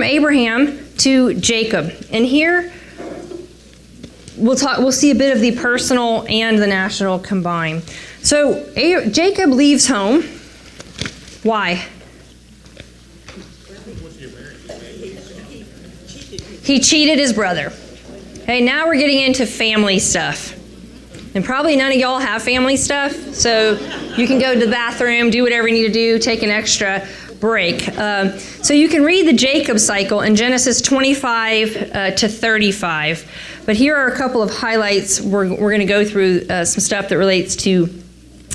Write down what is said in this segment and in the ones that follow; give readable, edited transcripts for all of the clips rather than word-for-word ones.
Abraham to Jacob. And here we'll see a bit of the personal and the national combined. So Jacob leaves home. Why? He cheated his brother. Okay, now we're getting into family stuff. And probably none of y'all have family stuff, so you can go to the bathroom, do whatever you need to do, take an extra break. So you can read the Jacob cycle in Genesis 25 to 35. But here are a couple of highlights. We're going to go through some stuff that relates to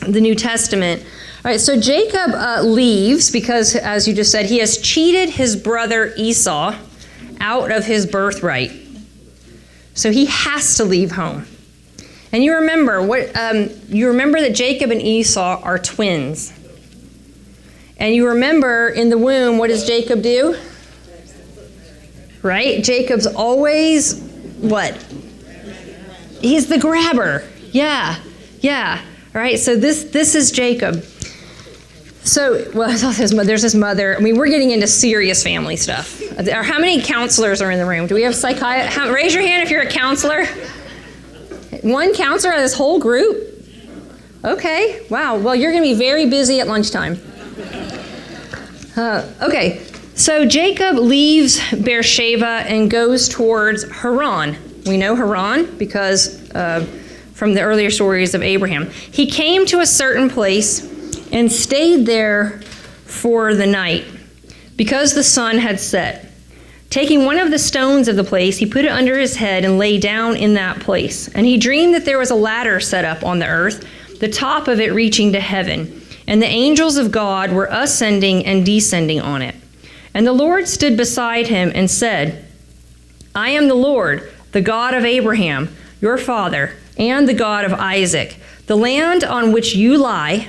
the New Testament. All right, so Jacob leaves because, as you just said, he has cheated his brother Esau out of his birthright. So he has to leave home. And you remember that Jacob and Esau are twins. And you remember in the womb, what does Jacob do? Right? Jacob's always what? He's the grabber. Yeah. All right, so this is Jacob. So, well, there's his mother. I mean, we're getting into serious family stuff. How many counselors are in the room? Do we have psychiatrists? Raise your hand if you're a counselor. One counselor in this whole group? Okay, wow. Well, you're going to be very busy at lunchtime. Okay, so Jacob leaves Beersheba and goes towards Haran. We know Haran because from the earlier stories of Abraham. He came to a certain place and stayed there for the night because the sun had set. Taking one of the stones of the place, he put it under his head and lay down in that place. And he dreamed that there was a ladder set up on the earth, the top of it reaching to heaven. And the angels of God were ascending and descending on it. And the Lord stood beside him and said, I am the Lord, the God of Abraham, your father, and the God of Isaac. The land on which you lie,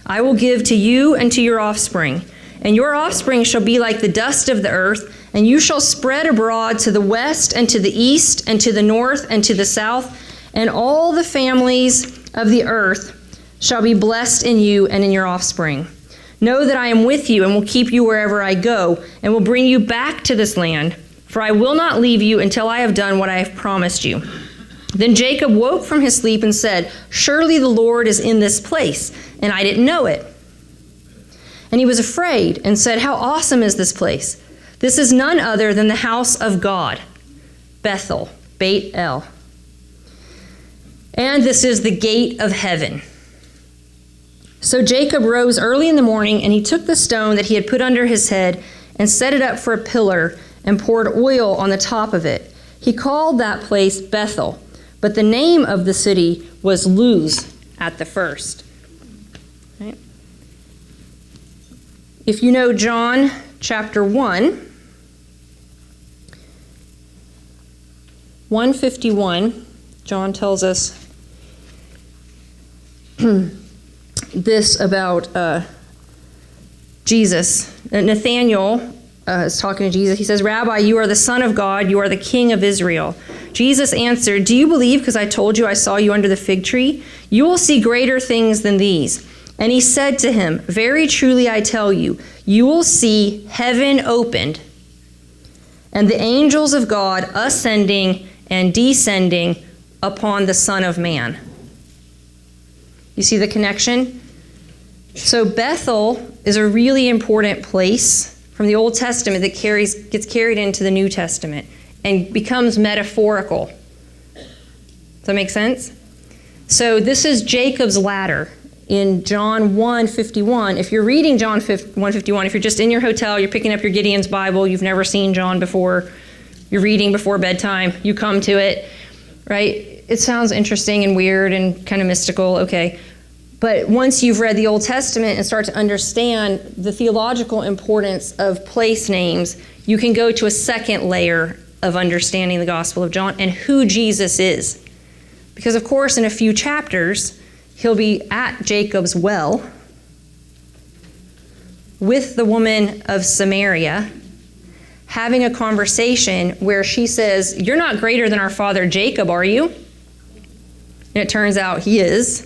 I will give to you and to your offspring. And your offspring shall be like the dust of the earth, and you shall spread abroad to the west and to the east and to the north and to the south, and all the families of the earth shall be blessed in you and in your offspring. Know that I am with you and will keep you wherever I go, and will bring you back to this land, for I will not leave you until I have done what I have promised you. Then Jacob woke from his sleep and said, surely the Lord is in this place, and I didn't know it. And he was afraid and said, how awesome is this place? This is none other than the house of God, Bethel, Beit El. And this is the gate of heaven. So Jacob rose early in the morning, and he took the stone that he had put under his head and set it up for a pillar and poured oil on the top of it. He called that place Bethel, but the name of the city was Luz at the first. Right? If you know John chapter 151, John tells us this about Jesus. Nathanael is talking to Jesus. He says, Rabbi, you are the Son of God. You are the King of Israel. Jesus answered, do you believe because I told you I saw you under the fig tree? You will see greater things than these. And he said to him, very truly I tell you, you will see heaven opened and the angels of God ascending and descending upon the Son of Man. You see the connection? So Bethel is a really important place from the Old Testament that gets carried into the New Testament and becomes metaphorical. Does that make sense? So this is Jacob's ladder in John 1:51. If you're reading John 1:51, if you're just in your hotel, you're picking up your Gideon's Bible, you've never seen John before, you're reading before bedtime, you come to it, right? It sounds interesting and weird and kind of mystical, okay. But once you've read the Old Testament and start to understand the theological importance of place names, you can go to a second layer of understanding the Gospel of John and who Jesus is. Because, of course, in a few chapters, he'll be at Jacob's well with the woman of Samaria, having a conversation where she says, you're not greater than our father Jacob, are you? And it turns out he is.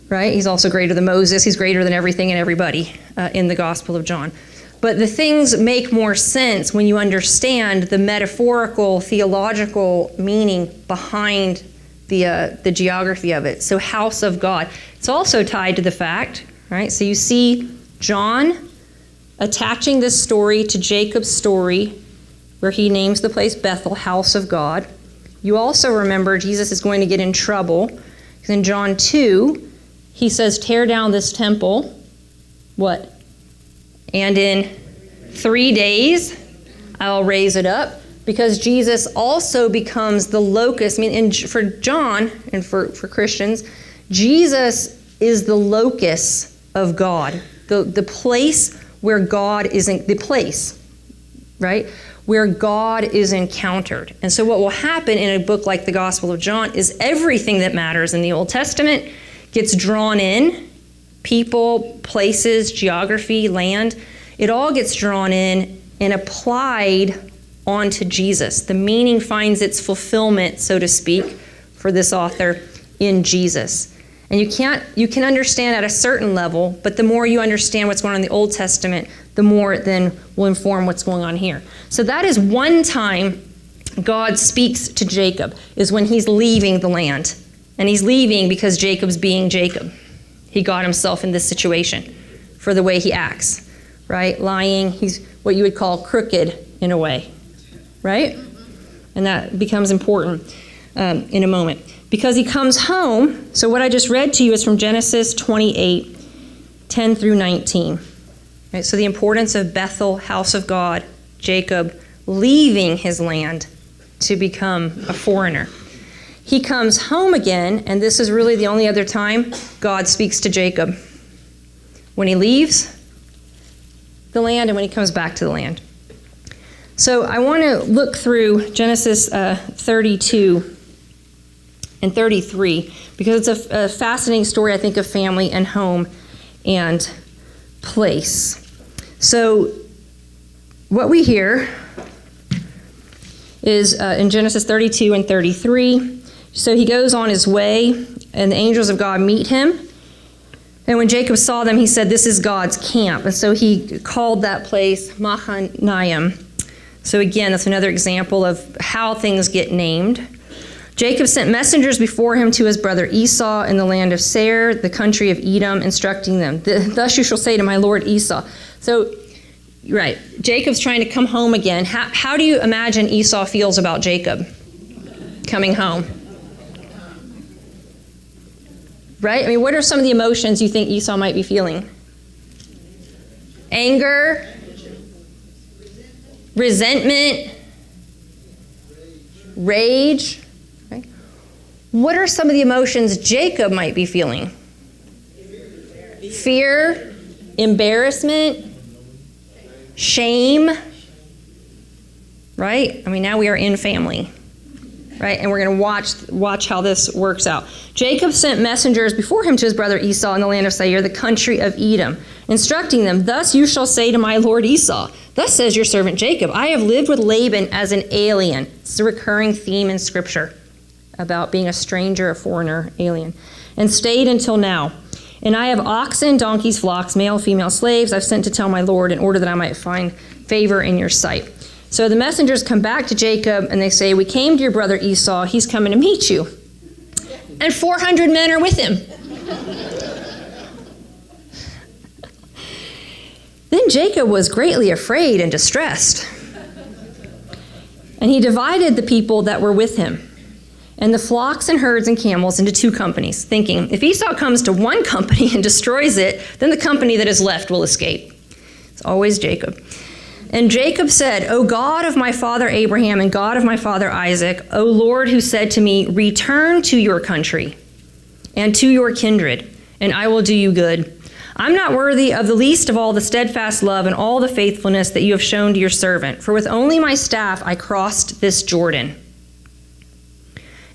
Right? He's also greater than Moses. He's greater than everything and everybody in the Gospel of John. But the things make more sense when you understand the metaphorical, theological meaning behind the geography of it. So house of God. It's also tied to the fact, right? So you see John attaching this story to Jacob's story, where he names the place Bethel, house of God. You also remember Jesus is going to get in trouble. Because in John 2, he says, tear down this temple. What? And in 3 days, I'll raise it up. Because Jesus also becomes the locus. I mean, for John and for Christians, Jesus is the locus of God. The place where God is in, the place, right? Where God is encountered. And so what will happen in a book like the Gospel of John is everything that matters in the Old Testament gets drawn in. People, places, geography, land. It all gets drawn in and applied onto Jesus. The meaning finds its fulfillment, so to speak, for this author in Jesus. And you can understand at a certain level, but the more you understand what's going on in the Old Testament, the more it then will inform what's going on here. So that is one time God speaks to Jacob, is when he's leaving the land. And he's leaving because Jacob's being Jacob. He got himself in this situation for the way he acts, right? Lying, he's what you would call crooked in a way, right? And that becomes important in a moment. Because he comes home, so what I just read to you is from Genesis 28, 10 through 19. Right, so the importance of Bethel, house of God, Jacob leaving his land to become a foreigner. He comes home again, and this is really the only other time God speaks to Jacob. When he leaves the land and when he comes back to the land. So I want to look through Genesis 32 and 33, because it's a fascinating story, I think, of family and home and place. So what we hear is in Genesis 32 and 33. So he goes on his way, and the angels of God meet him. And when Jacob saw them, he said, this is God's camp. And so he called that place Mahanaim. So again, that's another example of how things get named. Jacob sent messengers before him to his brother Esau in the land of Seir, the country of Edom, instructing them, thus you shall say to my lord Esau. So, right, Jacob's trying to come home again. How do you imagine Esau feels about Jacob coming home? Right? I mean, what are some of the emotions you think Esau might be feeling? Anger? Resentment? Rage? What are some of the emotions Jacob might be feeling? Fear, embarrassment, shame, right? I mean, now we are in family, right? And we're going to watch how this works out. Jacob sent messengers before him to his brother Esau in the land of Seir, the country of Edom, instructing them, thus you shall say to my lord Esau, thus says your servant Jacob, I have lived with Laban as an alien. It's a recurring theme in Scripture about being a stranger, a foreigner, alien, and stayed until now. And I have oxen, donkeys, flocks, male, female slaves I've sent to tell my Lord in order that I might find favor in your sight. So the messengers come back to Jacob and they say, we came to your brother Esau, he's coming to meet you. And 400 men are with him. Then Jacob was greatly afraid and distressed. And he divided the people that were with him and the flocks and herds and camels into two companies, thinking, if Esau comes to one company and destroys it, then the company that is left will escape. It's always Jacob. And Jacob said, O God of my father Abraham and God of my father Isaac, O Lord who said to me, return to your country and to your kindred, and I will do you good. I'm not worthy of the least of all the steadfast love and all the faithfulness that you have shown to your servant, for with only my staff I crossed this Jordan.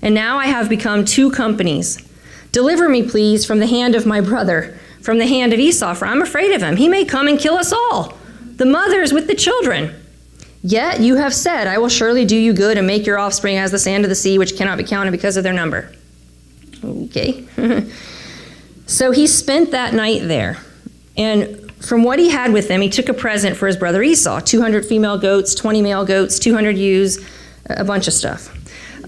And now I have become two companies. Deliver me, please, from the hand of my brother, from the hand of Esau, for I'm afraid of him. He may come and kill us all, the mothers with the children. Yet you have said, I will surely do you good and make your offspring as the sand of the sea, which cannot be counted because of their number. Okay. So he spent that night there. And From what he had with him, he took a present for his brother Esau, 200 female goats, 20 male goats, 200 ewes, a bunch of stuff.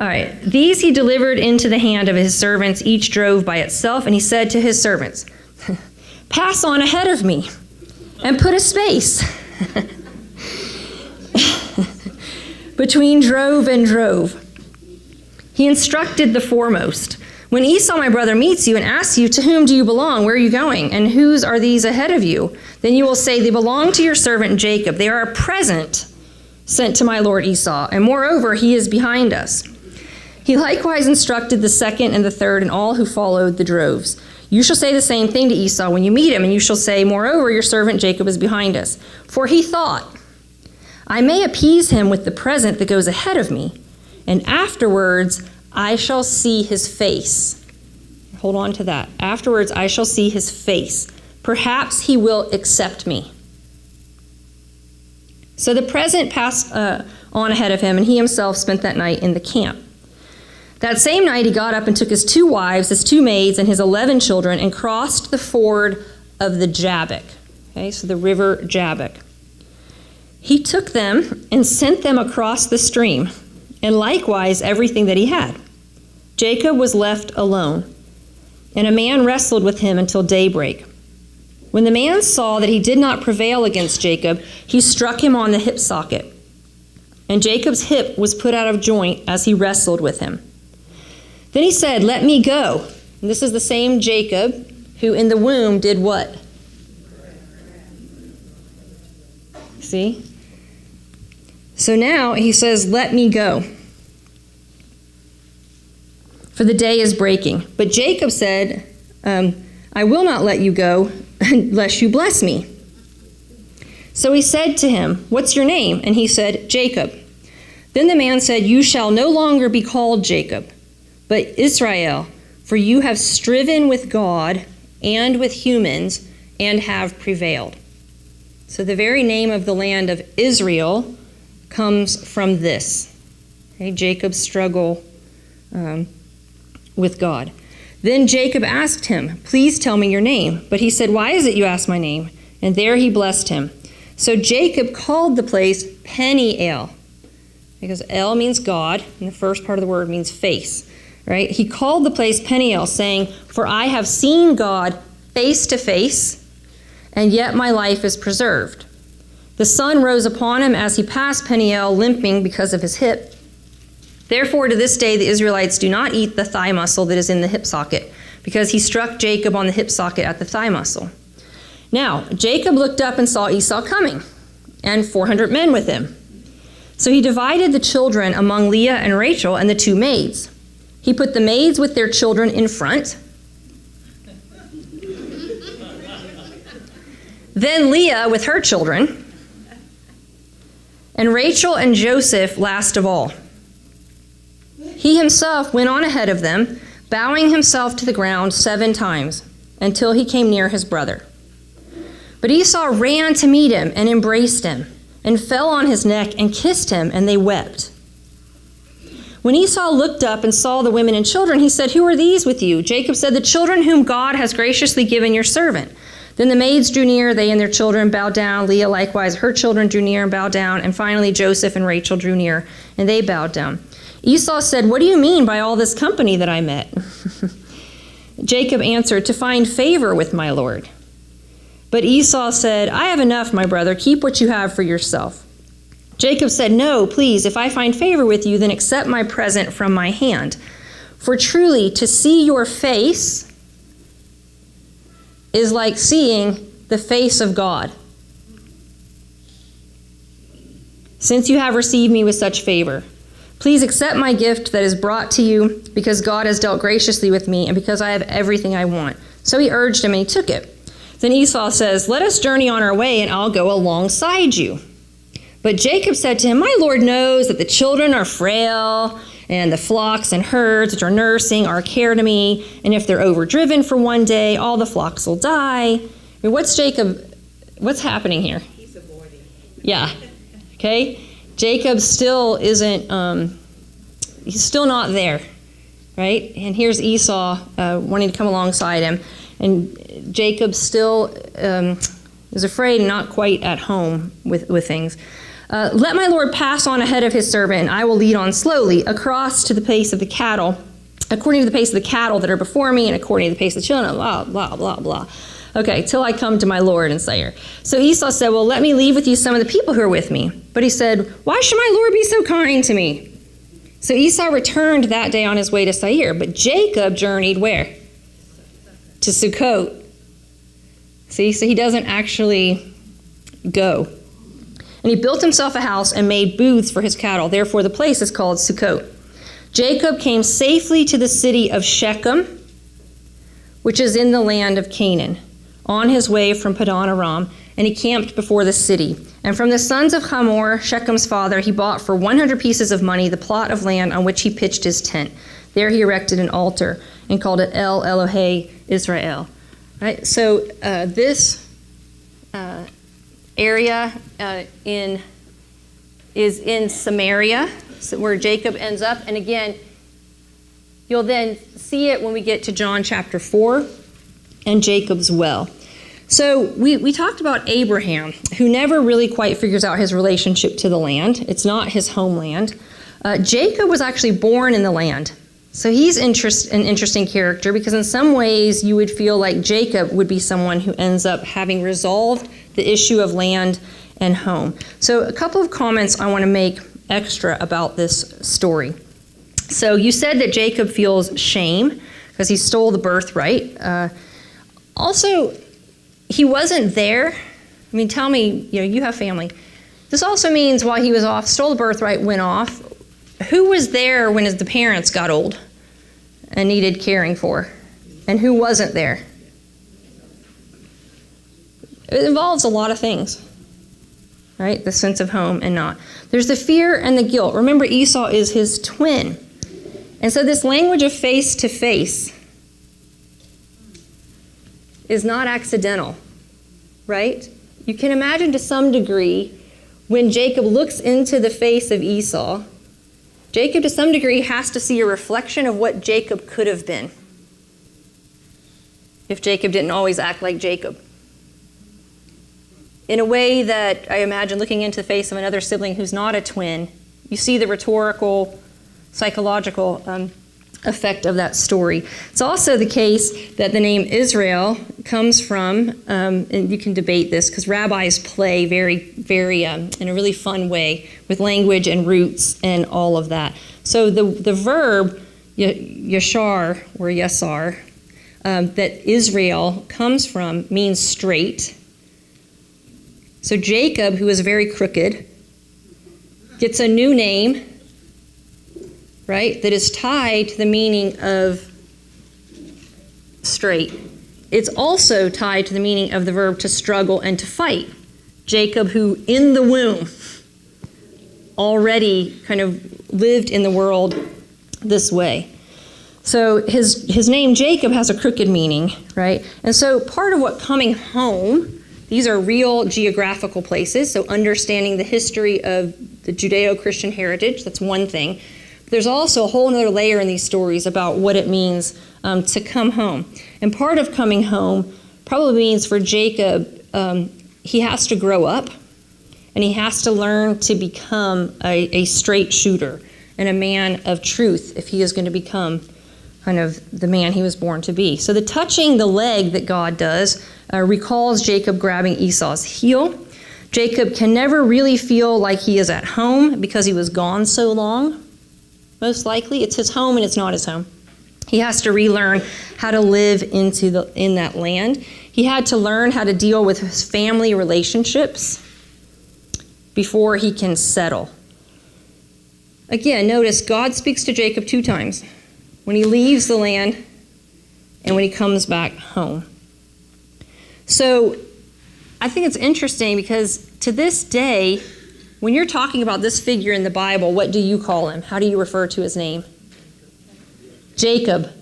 All right, these he delivered into the hand of his servants, each drove by itself, and he said to his servants, pass on ahead of me and put a space between drove and drove. He instructed the foremost, when Esau, my brother, meets you and asks you, to whom do you belong? Where are you going? And whose are these ahead of you? Then you will say, they belong to your servant Jacob. They are a present sent to my lord Esau. And moreover, he is behind us. He likewise instructed the second and the third and all who followed the droves. You shall say the same thing to Esau when you meet him, and you shall say, moreover, your servant Jacob is behind us. For he thought, I may appease him with the present that goes ahead of me, and afterwards I shall see his face. Hold on to that. Afterwards I shall see his face. Perhaps he will accept me. So the present passed on ahead of him, and he himself spent that night in the camp. That same night he got up and took his 2 wives, his 2 maids, and his 11 children, and crossed the ford of the Jabbok. Okay, so the river Jabbok. He took them and sent them across the stream, and likewise everything that he had. Jacob was left alone, and a man wrestled with him until daybreak. When the man saw that he did not prevail against Jacob, he struck him on the hip socket, and Jacob's hip was put out of joint as he wrestled with him. Then he said, let me go. And this is the same Jacob who in the womb did what? See? So now he says, let me go, for the day is breaking. But Jacob said, I will not let you go unless you bless me. So he said to him, what's your name? And he said, Jacob. Then the man said, you shall no longer be called Jacob, but Israel, for you have striven with God and with humans and have prevailed. So the very name of the land of Israel comes from this. Okay, Jacob's struggle with God. Then Jacob asked him, please tell me your name. But he said, why is it you ask my name? And there he blessed him. So Jacob called the place Peniel, because El means God, and the first part of the word means face. Right? He called the place Peniel, saying, for I have seen God face to face, and yet my life is preserved. The sun rose upon him as he passed Peniel, limping because of his hip. Therefore, to this day, the Israelites do not eat the thigh muscle that is in the hip socket, because he struck Jacob on the hip socket at the thigh muscle. Now, Jacob looked up and saw Esau coming, and 400 men with him. So he divided the children among Leah and Rachel and the 2 maids. He put the maids with their children in front. Then Leah with her children. And Rachel and Joseph last of all. He himself went on ahead of them, bowing himself to the ground 7 times, until he came near his brother. But Esau ran to meet him and embraced him, and fell on his neck and kissed him, and they wept. When Esau looked up and saw the women and children, he said, who are these with you? Jacob said, the children whom God has graciously given your servant. Then the maids drew near, they and their children bowed down. Leah likewise, her children drew near and bowed down. And finally Joseph and Rachel drew near, and they bowed down. Esau said, what do you mean by all this company that I met? Jacob answered, to find favor with my lord. But Esau said, I have enough, my brother. Keep what you have for yourself. Jacob said, no, please, if I find favor with you, then accept my present from my hand. For truly, to see your face is like seeing the face of God. Since you have received me with such favor, please accept my gift that is brought to you, because God has dealt graciously with me, and because I have everything I want. So he urged him, and he took it. Then Esau says, let us journey on our way, and I'll go alongside you. But Jacob said to him, my Lord knows that the children are frail, and the flocks and herds which are nursing are care to me, and if they're overdriven for one day, all the flocks will die. I mean, what's happening here? He's avoiding. Yeah. Okay. Jacob still isn't, he's still not there, right? And here's Esau wanting to come alongside him, and Jacob still, He was afraid and not quite at home with things. Let my Lord pass on ahead of his servant, and I will lead on slowly across to the pace of the cattle, according to the pace of the cattle that are before me, and according to the pace of the children, blah, blah, blah, blah. Okay, till I come to my Lord and Savior. So Esau said, well, let me leave with you some of the people who are with me. But he said, why should my Lord be so kind to me? So Esau returned that day on his way to Seir, but Jacob journeyed where? To Sukkot. See, so he doesn't actually go. And he built himself a house and made booths for his cattle. Therefore, the place is called Sukkot. Jacob came safely to the city of Shechem, which is in the land of Canaan, on his way from Padan Aram, and he camped before the city. And from the sons of Hamor, Shechem's father, he bought for 100 pieces of money the plot of land on which he pitched his tent. There he erected an altar and called it El Elohe Israel. Right? So this area is in Samaria, so where Jacob ends up. And again, you'll then see it when we get to John chapter 4 and Jacob's well. So we talked about Abraham, who never really quite figures out his relationship to the land. It's not his homeland. Jacob was actually born in the land. So he's an interesting character, because in some ways you would feel like Jacob would be someone who ends up having resolved the issue of land and home. So a couple of comments I want to make extra about this story. So you said that Jacob feels shame because he stole the birthright. Also, he wasn't there. I mean, tell me, you have family. This also means while he was off, stole the birthright, went off. Who was there when the parents got old and needed caring for? And who wasn't there? It involves a lot of things, right? The sense of home and not. There's the fear and the guilt. Remember, Esau is his twin. And so this language of face to face is not accidental, right? You can imagine to some degree when Jacob looks into the face of Esau, Jacob to some degree has to see a reflection of what Jacob could have been if Jacob didn't always act like Jacob. In a way that I imagine looking into the face of another sibling who's not a twin, you see the rhetorical, psychological effect of that story. It's also the case that the name Israel comes from, and you can debate this because rabbis play very in a really fun way with language and roots and all of that. So the verb yashar or yasar that Israel comes from means straight. So Jacob, who is very crooked, gets a new name, right, that is tied to the meaning of straight. It's also tied to the meaning of the verb to struggle and to fight. Jacob, who in the womb already kind of lived in the world this way. So his name Jacob has a crooked meaning, right? And so part of what coming home, these are real geographical places, so understanding the history of the Judeo-Christian heritage, that's one thing. There's also a whole other layer in these stories about what it means to come home. And part of coming home probably means for Jacob, he has to grow up and he has to learn to become a straight shooter and a man of truth if he is going to become kind of the man he was born to be. So the touching the leg that God does recalls Jacob grabbing Esau's heel. Jacob can never really feel like he is at home because he was gone so long. Most likely, it's his home and it's not his home. He has to relearn how to live in that land. He had to learn how to deal with his family relationships before he can settle. Again, notice God speaks to Jacob 2 times. When he leaves the land and when he comes back home. So I think it's interesting because to this day, when you're talking about this figure in the Bible, what do you call him? How do you refer to his name? Jacob.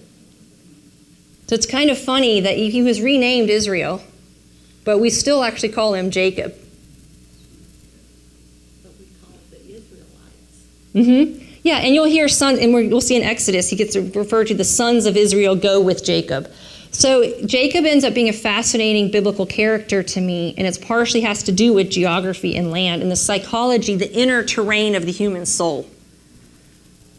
So it's kind of funny that he was renamed Israel, but we still actually call him Jacob. But we call it the Israelites. Mm-hmm. Yeah, and you'll hear sons, and we'll see in Exodus, he gets to refer to the sons of Israel go with Jacob. So Jacob ends up being a fascinating biblical character to me, and it partially has to do with geography and land and the psychology, the inner terrain of the human soul,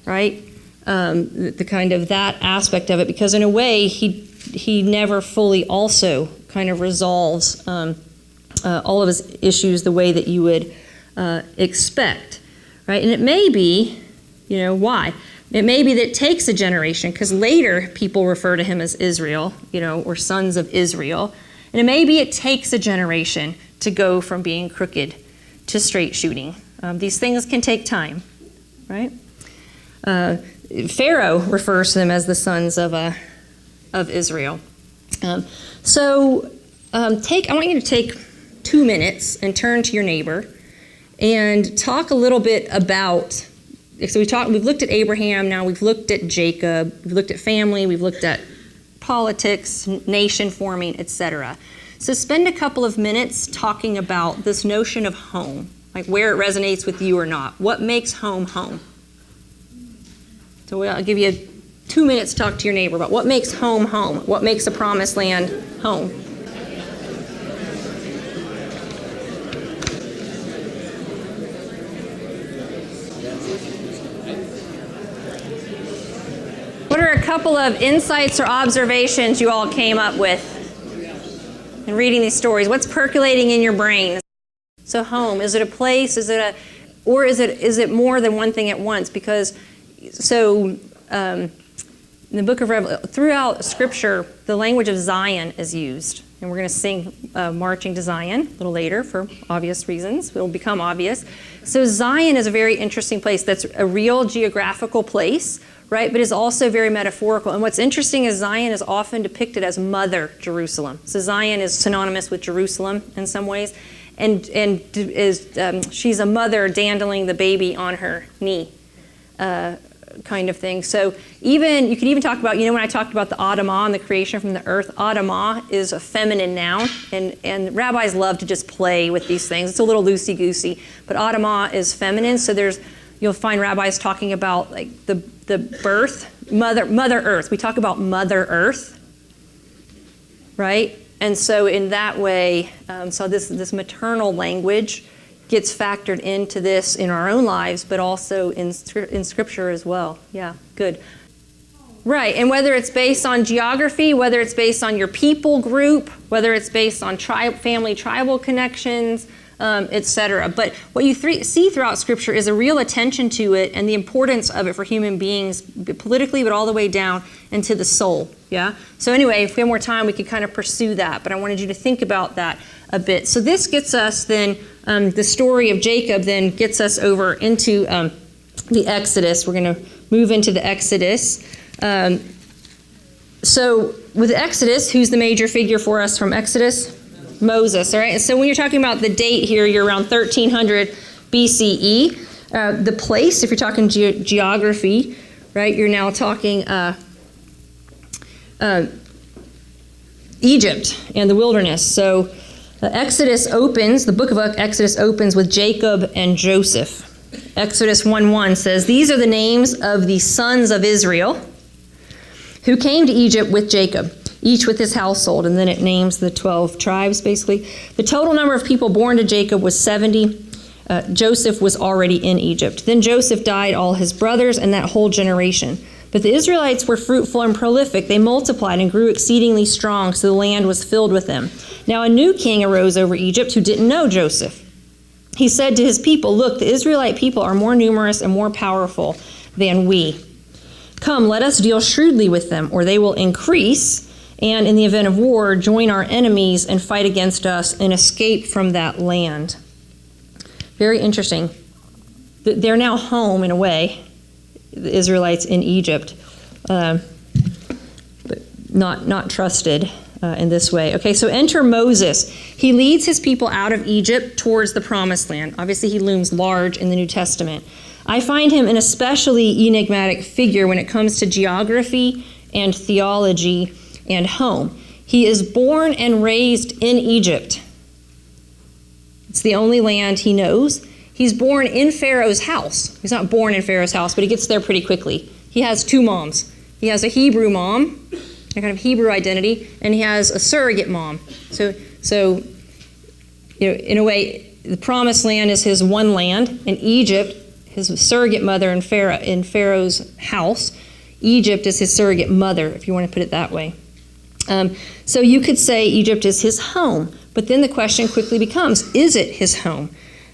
right? The kind of that aspect of it, because in a way he never fully also kind of resolves all of his issues the way that you would expect, right? And it may be, why? It may be that it takes a generation, because later people refer to him as Israel, or sons of Israel. And it may be it takes a generation to go from being crooked to straight shooting. These things can take time, right? Pharaoh refers to them as the sons of Israel. I want you to take 2 minutes and turn to your neighbor and talk a little bit about. So we've looked at Abraham, now we've looked at Jacob, we've looked at family, we've looked at politics, nation forming, etc. So spend a couple of minutes talking about this notion of home, like where it resonates with you or not. What makes home home? So I'll give you 2 minutes to talk to your neighbor about what makes home home, what makes a promised land home. What are a couple of insights or observations you all came up with in reading these stories? What's percolating in your brain? So home, is it a place? Is it more than one thing at once? Because in the book of Revelation, throughout Scripture, the language of Zion is used. And we're going to sing Marching to Zion a little later for obvious reasons. It will become obvious. So Zion is a very interesting place. That's a real geographical place, right? But is also very metaphorical. And what's interesting is Zion is often depicted as Mother Jerusalem. So Zion is synonymous with Jerusalem in some ways. And she's a mother dandling the baby on her knee. Kind of thing. So you could even talk about, when I talked about the Adamah and the creation from the earth, Adamah is a feminine noun, and rabbis love to just play with these things. It's a little loosey-goosey, but Adamah is feminine, so you'll find rabbis talking about like the birth, Mother Earth. We talk about Mother Earth, right? And so in that way, so this maternal language gets factored into this in our own lives, but also in Scripture as well. Yeah, good. Right, and whether it's based on geography, whether it's based on your people group, whether it's based on family tribal connections, etc. But what you see throughout Scripture is a real attention to it and the importance of it for human beings, politically, but all the way down into the soul. Yeah. So anyway, if we have more time, we could kind of pursue that. But I wanted you to think about that a bit. So this gets us then, the story of Jacob then gets us over into the Exodus. We're going to move into the Exodus. So with Exodus, who's the major figure for us from Exodus? Moses, all right? So when you're talking about the date here, you're around 1300 BCE. The place, if you're talking geography, right, you're now talking Egypt and the wilderness. So the book of Exodus opens with Jacob and Joseph. Exodus 1:1 says, "These are the names of the sons of Israel who came to Egypt with Jacob, each with his household." And then it names the 12 tribes, basically. The total number of people born to Jacob was 70. Joseph was already in Egypt. Then Joseph died, all his brothers, and that whole generation. But the Israelites were fruitful and prolific. They multiplied and grew exceedingly strong, so the land was filled with them. Now a new king arose over Egypt who didn't know Joseph. He said to his people, "Look, the Israelite people are more numerous and more powerful than we. Come, let us deal shrewdly with them, or they will increase, and in the event of war, join our enemies and fight against us and escape from that land." Very interesting. They're now home in a way, the Israelites in Egypt, but not trusted in this way. Okay, so enter Moses. He leads his people out of Egypt towards the promised land. Obviously, he looms large in the New Testament. I find him an especially enigmatic figure when it comes to geography and theology and home. He is born and raised in Egypt. It's the only land he knows. He's born in Pharaoh's house. He's not born in Pharaoh's house, but he gets there pretty quickly. He has two moms. He has a Hebrew mom, a kind of Hebrew identity, and he has a surrogate mom. So in a way, the Promised Land is his one land, and Egypt, his surrogate mother in Pharaoh's house. Egypt is his surrogate mother, if you want to put it that way. So you could say Egypt is his home, but then the question quickly becomes, is it his home?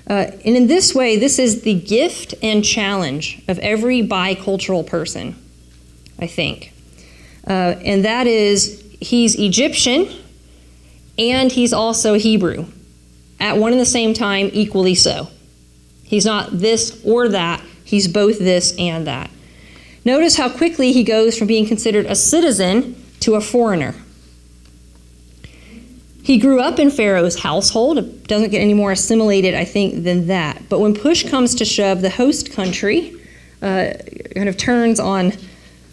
And in this way, this is the gift and challenge of every bicultural person, I think. And that is, he's Egyptian and he's also Hebrew. At one and the same time, equally so. He's not this or that. He's both this and that. Notice how quickly he goes from being considered a citizen to a foreigner. He grew up in Pharaoh's household. It doesn't get any more assimilated, I think, than that. But when push comes to shove, the host country kind of turns on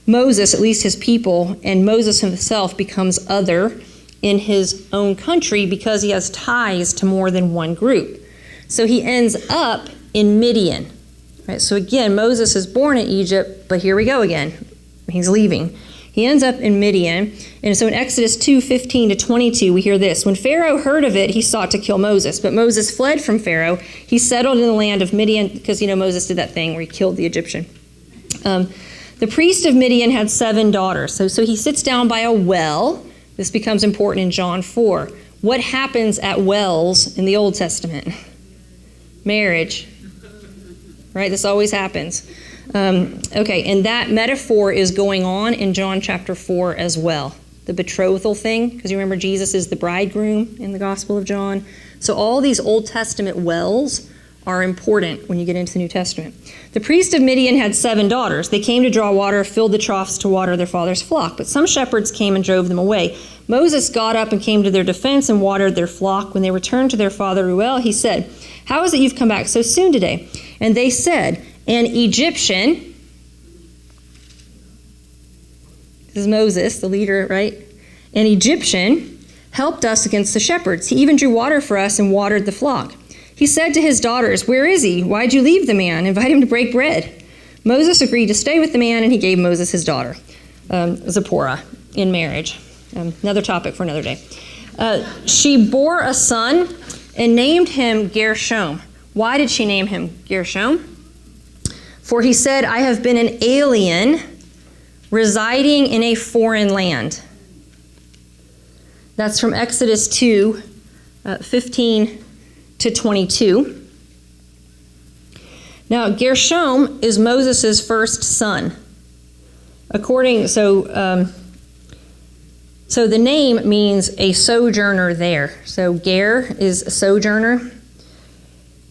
Moses, at least his people, and Moses himself becomes other in his own country because he has ties to more than one group. So he ends up in Midian. Right? So again, Moses is born in Egypt, but here we go again. He's leaving. He ends up in Midian. And so in Exodus 2:15-22, we hear this. When Pharaoh heard of it, he sought to kill Moses. But Moses fled from Pharaoh. He settled in the land of Midian because, Moses did that thing where he killed the Egyptian. The priest of Midian had 7 daughters. So he sits down by a well. This becomes important in John 4. What happens at wells in the Old Testament? Marriage. Right? This always happens. Okay, and that metaphor is going on in John chapter 4 as well. The betrothal thing, because you remember Jesus is the bridegroom in the Gospel of John. So all these Old Testament wells are important when you get into the New Testament. The priest of Midian had 7 daughters. They came to draw water, filled the troughs to water their father's flock. But some shepherds came and drove them away. Moses got up and came to their defense and watered their flock. When they returned to their father Reuel, he said, "How is it you've come back so soon today?" And they said, "An Egyptian," this is Moses, the leader, right? "An Egyptian helped us against the shepherds. He even drew water for us and watered the flock. He said to his daughters, 'Where is he? Why'd you leave the man? Invite him to break bread.' Moses agreed to stay with the man, and he gave Moses his daughter, Zipporah, in marriage." Another topic for another day. She bore a son and named him Gershom. Why did she name him Gershom? For he said, "I have been an alien residing in a foreign land." That's from Exodus 2, 15-22. Now, Gershom is Moses' first son. So the name means a sojourner there. So Ger is a sojourner.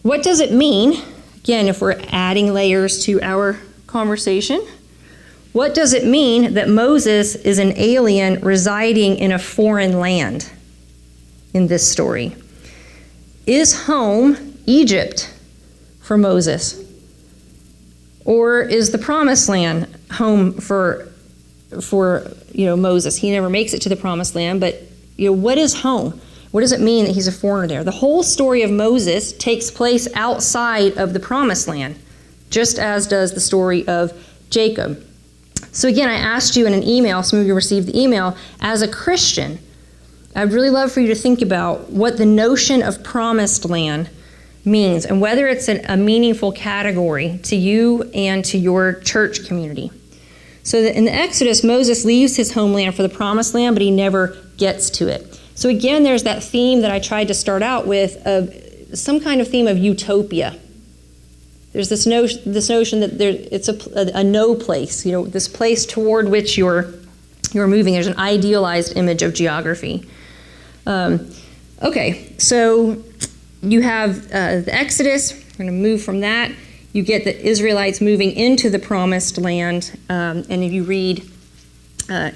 What does it mean? Again, if we're adding layers to our conversation, what does it mean that Moses is an alien residing in a foreign land in this story? Is home Egypt for Moses? Or is the Promised Land home for Moses? He never makes it to the Promised Land, but what is home? What does it mean that he's a foreigner there? The whole story of Moses takes place outside of the Promised Land, just as does the story of Jacob. So again, I asked you in an email, some of you received the email, as a Christian, I'd really love for you to think about what the notion of Promised Land means and whether it's a meaningful category to you and to your church community. So in the Exodus, Moses leaves his homeland for the Promised Land, but he never gets to it. So again, there's that theme that I tried to start out with of some kind of theme of utopia. There's this notion that it's a no place, this place toward which you're moving. There's an idealized image of geography. Okay, so you have the Exodus. We're going to move from that. You get the Israelites moving into the Promised Land, and if you read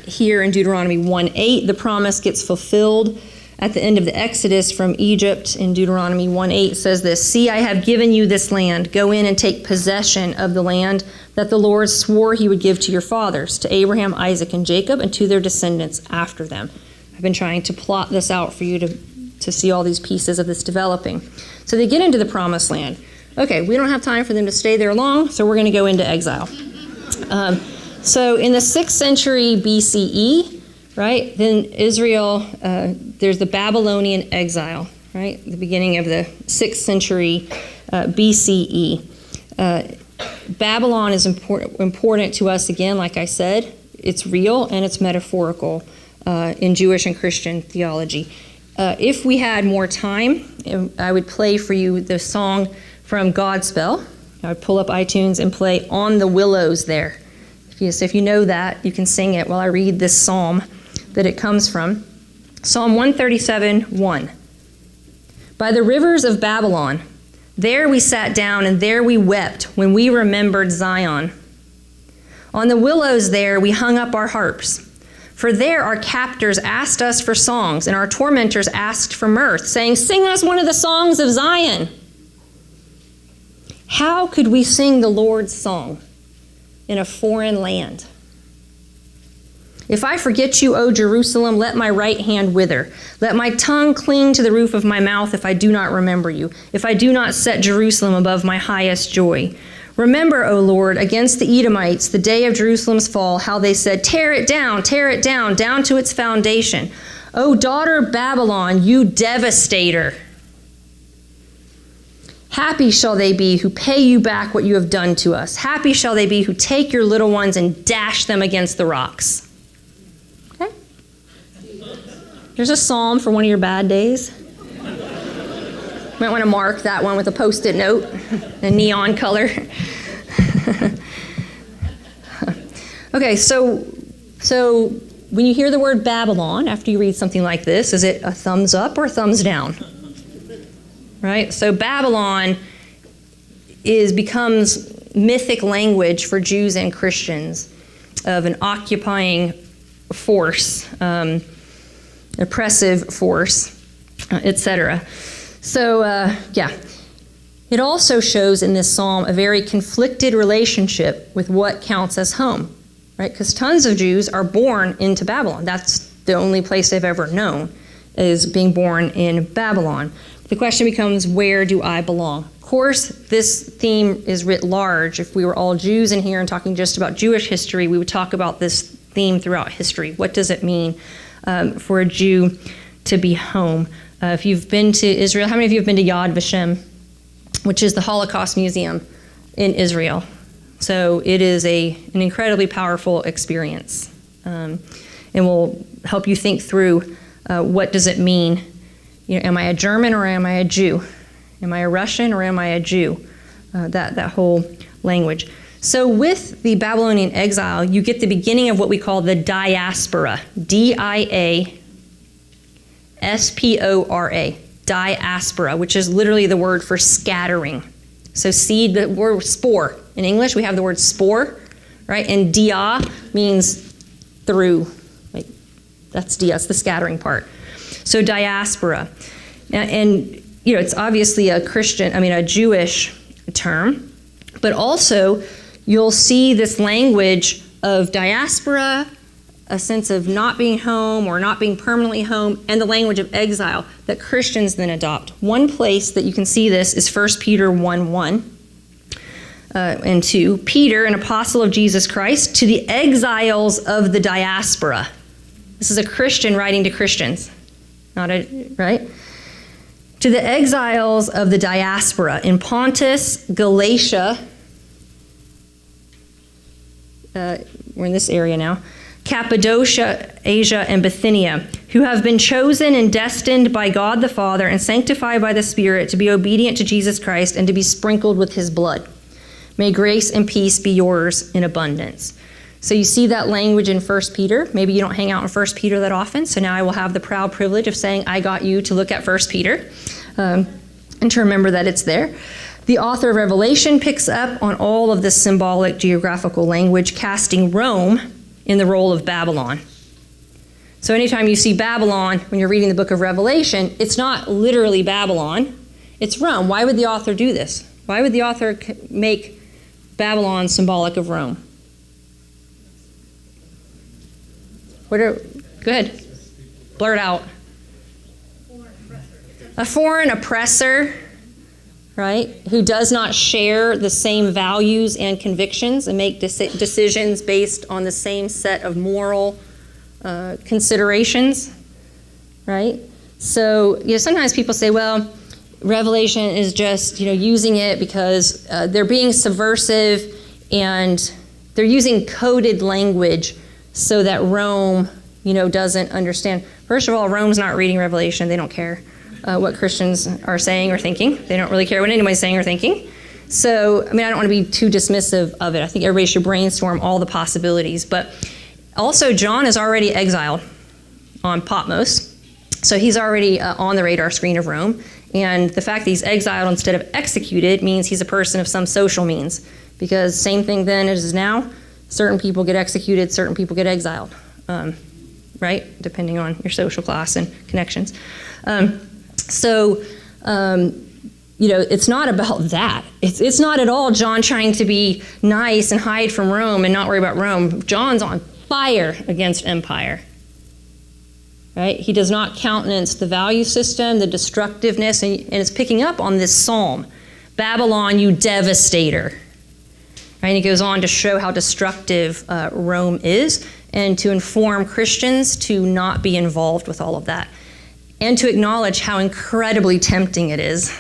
here in Deuteronomy 1:8, the promise gets fulfilled at the end of the Exodus from Egypt. In Deuteronomy 1:8 says this, "See, I have given you this land. Go in and take possession of the land that the Lord swore he would give to your fathers, to Abraham, Isaac, and Jacob, and to their descendants after them." I've been trying to plot this out for you to see all these pieces of this developing. So they get into the Promised Land. Okay, we don't have time for them to stay there long, so we're going to go into exile. So in the 6th century BCE, right? Then Israel, there's the Babylonian exile, right? The beginning of the 6th century BCE. Babylon is important to us again, like I said. It's real and it's metaphorical in Jewish and Christian theology. If we had more time, I would play for you the song from Godspell. I would pull up iTunes and play On the Willows there. If you know that, you can sing it while I read this psalm that it comes from. Psalm 137:1. By the rivers of Babylon, there we sat down and there we wept when we remembered Zion. On the willows there we hung up our harps. For there our captors asked us for songs, and our tormentors asked for mirth, saying, "Sing us one of the songs of Zion." How could we sing the Lord's song in a foreign land? If I forget you, O Jerusalem, let my right hand wither. Let my tongue cling to the roof of my mouth if I do not remember you, if I do not set Jerusalem above my highest joy. Remember, O Lord, against the Edomites, the day of Jerusalem's fall, how they said, tear it down down to its foundation. O daughter Babylon, you devastator. Happy shall they be who pay you back what you have done to us. Happy shall they be who take your little ones and dash them against the rocks. Okay? There's a psalm for one of your bad days. Might want to mark that one with a Post-it note, a neon color. Okay, so when you hear the word Babylon, after you read something like this, is it a thumbs up or a thumbs down? Right? So Babylon becomes mythic language for Jews and Christians of an occupying force, oppressive force, etc. So, it also shows in this psalm a very conflicted relationship with what counts as home, right? Because tons of Jews are born into Babylon. That's the only place they've ever known, is being born in Babylon. The question becomes, where do I belong? Of course, this theme is writ large. If we were all Jews in here and talking just about Jewish history, we would talk about this theme throughout history. What does it mean for a Jew to be home? If you've been to Israel, how many of you have been to Yad Vashem, which is the Holocaust Museum in Israel? So it is an incredibly powerful experience, and will help you think through what does it mean. Am I a German or am I a Jew? Am I a Russian or am I a Jew? That whole language. So with the Babylonian exile, you get the beginning of what we call the diaspora, D-I-A-S-P-O-R-A, diaspora, which is literally the word for scattering. So seed, the word spore. In English, we have the word spore, right? And dia means through. Like that's dia, it's the scattering part. So diaspora. And it's obviously a Jewish term, but also you'll see this language of diaspora, a sense of not being home or not being permanently home, and the language of exile that Christians then adopt. One place that you can see this is 1 Peter 1:1 and 2. Peter, an apostle of Jesus Christ, to the exiles of the diaspora. This is a Christian writing to Christians, right? To the exiles of the diaspora in Pontus, Galatia, we're in this area now, Cappadocia, Asia, and Bithynia, who have been chosen and destined by God the Father and sanctified by the Spirit to be obedient to Jesus Christ and to be sprinkled with his blood. May grace and peace be yours in abundance. So you see that language in 1 Peter. Maybe you don't hang out in 1 Peter that often, so now I will have the proud privilege of saying I got you to look at 1 Peter and to remember that it's there. The author of Revelation picks up on all of this symbolic geographical language, casting Rome in the role of Babylon. So anytime you see Babylon when you're reading the book of Revelation, it's not literally Babylon, it's Rome. Why would the author do this? Why would the author make Babylon symbolic of Rome? Go ahead. Blurt out. A foreign oppressor, right, who does not share the same values and convictions and make decisions based on the same set of moral considerations, right? So, sometimes people say, well, Revelation is just, using it because they're being subversive and they're using coded language so that Rome, doesn't understand. First of all, Rome's not reading Revelation. They don't care what Christians are saying or thinking. They don't really care what anybody's saying or thinking. So, I don't want to be too dismissive of it. I think everybody should brainstorm all the possibilities. But also, John is already exiled on Patmos. So he's already on the radar screen of Rome. And the fact that he's exiled instead of executed means he's a person of some social means. Because same thing then as now, certain people get executed, certain people get exiled, right? Depending on your social class and connections. It's not about that. It's not at all John trying to be nice and hide from Rome and not worry about Rome. John's on fire against empire. Right? He does not countenance the value system, the destructiveness, and it's picking up on this psalm. Babylon, you devastator. Right? And he goes on to show how destructive Rome is and to inform Christians to not be involved with all of that and to acknowledge how incredibly tempting it is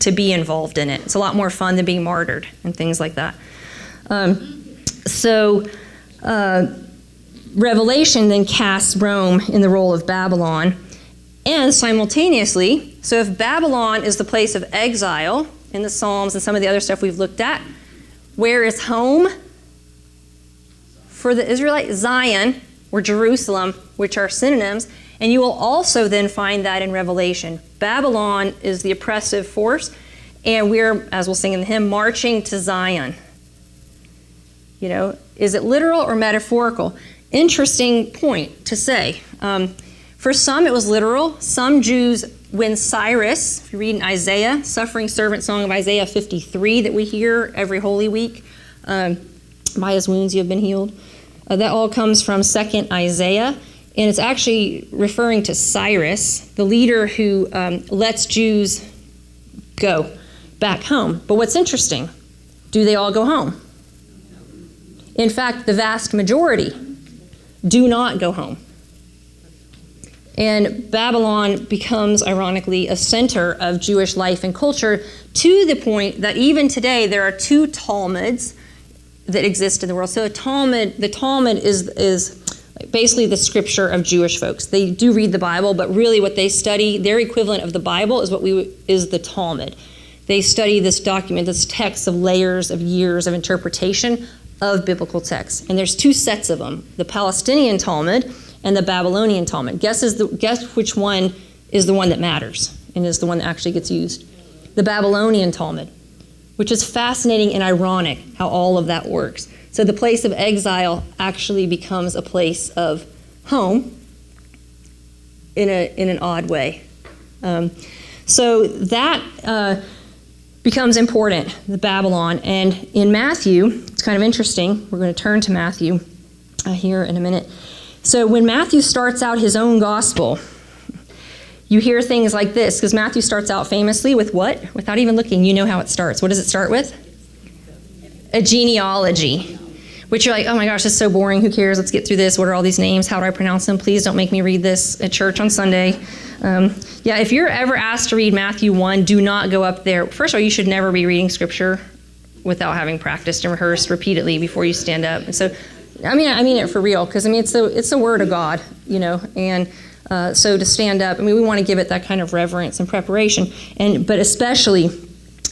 to be involved in it. It's a lot more fun than being martyred and things like that. Revelation then casts Rome in the role of Babylon, and simultaneously, so if Babylon is the place of exile in the Psalms and some of the other stuff we've looked at, where is home for the Israelite? Zion or Jerusalem, which are synonyms, and you will also then find that in Revelation. Babylon is the oppressive force, and we're, as we'll sing in the hymn, marching to Zion. Is it literal or metaphorical? Interesting point to say. For some, it was literal. Some Jews, when Cyrus, if you read in Isaiah, suffering servant song of Isaiah 53 that we hear every Holy Week, by his wounds you have been healed. That all comes from 2nd Isaiah, and it's actually referring to Cyrus, the leader who lets Jews go back home. But what's interesting, do they all go home? In fact, the vast majority do not go home. And Babylon becomes, ironically, a center of Jewish life and culture to the point that even today there are 2 Talmuds that exist in the world. So the Talmud is basically the scripture of Jewish folks. They do read the Bible, but really what they study, their equivalent of the Bible is the Talmud. They study this document, this text of layers of years of interpretation of biblical texts. And there's 2 sets of them, the Palestinian Talmud and the Babylonian Talmud. Guess which one is the one that matters and is the one that actually gets used. The Babylonian Talmud, which is fascinating and ironic how all of that works. So the place of exile actually becomes a place of home in an odd way. So that becomes important, the Babylon. And in Matthew, it's kind of interesting. We're going to turn to Matthew here in a minute. So when Matthew starts out his own gospel, you hear things like this, because Matthew starts out famously with what? Without even looking, you know how it starts. What does it start with? A genealogy, which you're like, oh my gosh, this is so boring. Who cares? Let's get through this. What are all these names? How do I pronounce them? Please don't make me read this at church on Sunday. If you're ever asked to read Matthew 1, do not go up there. First of all, you should never be reading scripture without having practiced and rehearsed repeatedly before you stand up. And so, I mean it for real, because it's the word of God, and so to stand up, we want to give it that kind of reverence and preparation. But especially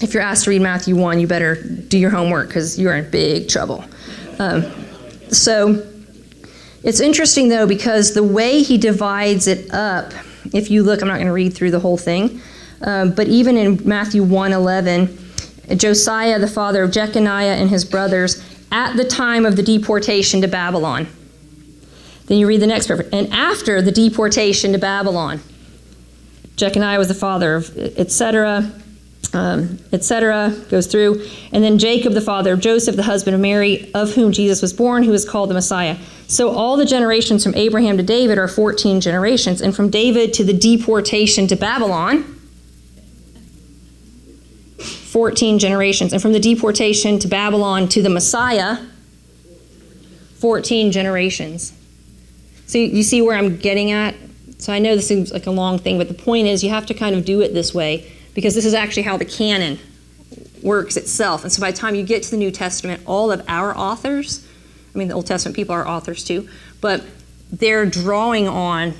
if you're asked to read Matthew 1, you better do your homework because you're in big trouble. So it's interesting though, because the way he divides it up, if you look, I'm not going to read through the whole thing, but even in Matthew 1:11, Josiah, the father of Jeconiah and his brothers, at the time of the deportation to Babylon. Then you read the next part. And after the deportation to Babylon, Jeconiah was the father of etc., goes through. And then Jacob, the father of Joseph, the husband of Mary, of whom Jesus was born, who is called the Messiah. So all the generations from Abraham to David are 14 generations. And from David to the deportation to Babylon, 14 generations. And from the deportation to Babylon to the Messiah, 14 generations. So you see where I'm getting at? So I know this seems like a long thing, but the point is you have to kind of do it this way because this is actually how the canon works itself. And so by the time you get to the New Testament, all of our authors, I mean the Old Testament people are authors too, but they're drawing on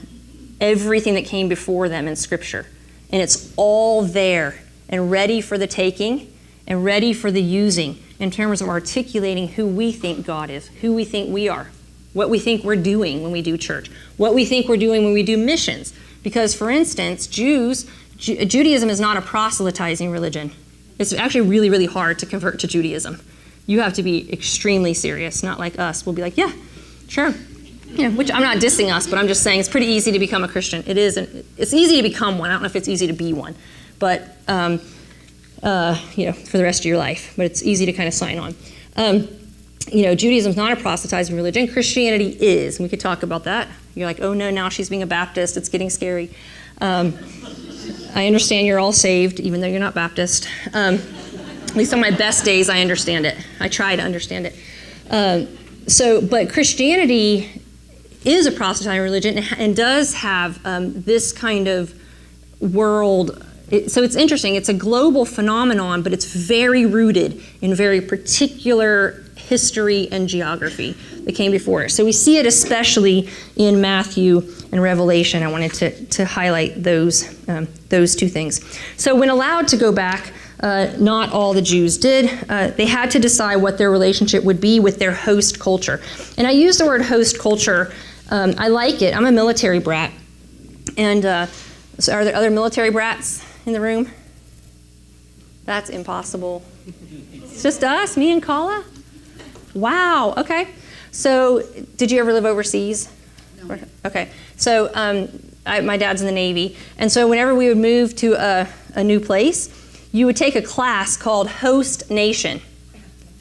everything that came before them in Scripture. And it's all there and ready for the taking and ready for the using in terms of articulating who we think God is, who we think we are, what we think we're doing when we do church, what we think we're doing when we do missions. Because, for instance, Judaism is not a proselytizing religion. It's actually really, really hard to convert to Judaism. You have to be extremely serious, not like us. We'll be like, yeah, sure. Which I'm not dissing us, but I'm just saying it's pretty easy to become a Christian. It is. It's easy to become one. I don't know if it's easy to be one, but for the rest of your life. But it's easy to kind of sign on. Judaism is not a proselytizing religion. Christianity is. And we could talk about that. You're like, oh no, now she's being a Baptist. It's getting scary. I understand you're all saved, even though you're not Baptist. At least on my best days, I understand it. I try to understand it. But Christianity is a proselytizing religion and does have this kind of world. So it's interesting. It's a global phenomenon, but it's very rooted in very particular history and geography that came before it. So we see it especially in Matthew and Revelation. I wanted to highlight those two things. So when allowed to go back, not all the Jews did. They had to decide what their relationship would be with their host culture. And I use the word host culture. I like it. I'm a military brat. And so are there other military brats in the room? That's impossible. It's just us, me and Kala? Wow, okay. So did you ever live overseas? No. Okay. So my dad's in the Navy. And so whenever we would move to a new place, you would take a class called Host Nation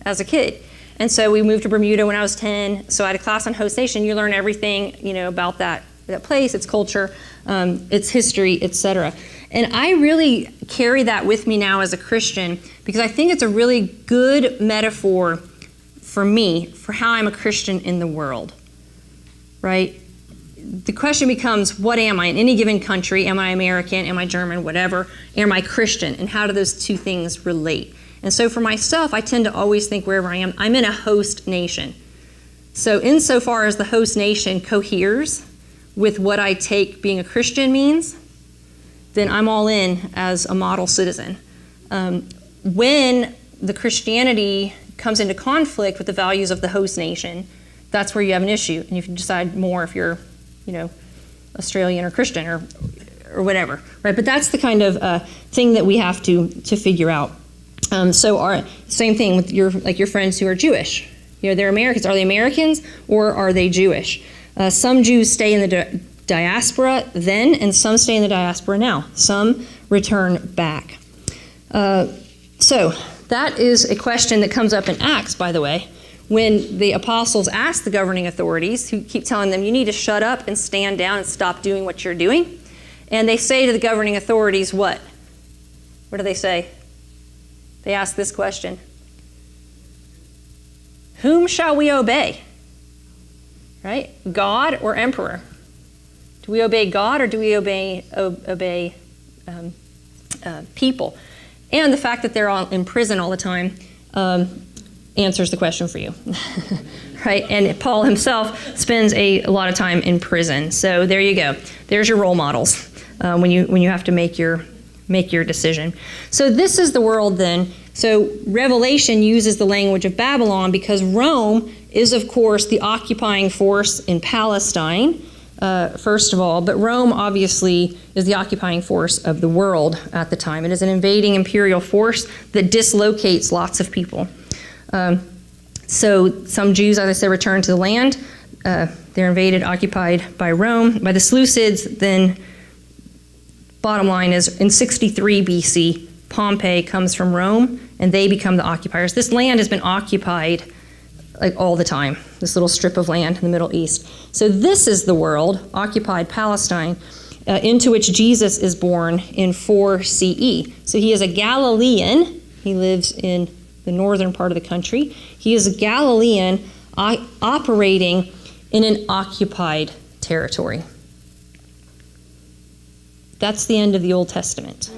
as a kid. And so we moved to Bermuda when I was 10. So I had a class on Host Nation. You learn everything, about that place, its culture, its history, etc. And I really carry that with me now as a Christian because I think it's a really good metaphor for me for how I'm a Christian in the world, right? The question becomes, what am I in any given country? Am I American? Am I German? Whatever. Am I Christian? And how do those two things relate? And so for myself, I tend to always think wherever I am, I'm in a host nation. So insofar as the host nation coheres with what I take being a Christian means, then I'm all in as a model citizen. When the Christianity comes into conflict with the values of the host nation, that's where you have an issue. And you can decide more if you're Australian or Christian or whatever, right? But that's the kind of thing that we have to figure out. So same thing with your friends who are Jewish. They're Americans. Are they Americans or are they Jewish? Some Jews stay in the diaspora then, and some stay in the diaspora now. Some return back. So that is a question that comes up in Acts, by the way, when the apostles ask the governing authorities, who keep telling them, you need to shut up and stand down and stop doing what you're doing. And they say to the governing authorities, what? What do they say? They ask this question. Whom shall we obey? Right? God or emperor? Do we obey God or do we obey people? And the fact that they're all in prison all the time answers the question for you, right? And Paul himself spends a lot of time in prison. So there you go. There's your role models when you have to make your decision. So this is the world then. So Revelation uses the language of Babylon because Rome is, of course, the occupying force in Palestine, first of all. But Rome, obviously, is the occupying force of the world at the time. It is an invading imperial force that dislocates lots of people. So some Jews, as I said, return to the land. They're invaded, occupied by Rome. By the Seleucids, then, bottom line is, in 63 BC, Pompey comes from Rome, and they become the occupiers. This land has been occupied all the time, this little strip of land in the Middle East. So this is the world, occupied Palestine, into which Jesus is born in 4 CE. So he is a Galilean. He lives in the northern part of the country. He is a Galilean operating in an occupied territory. That's the end of the Old Testament.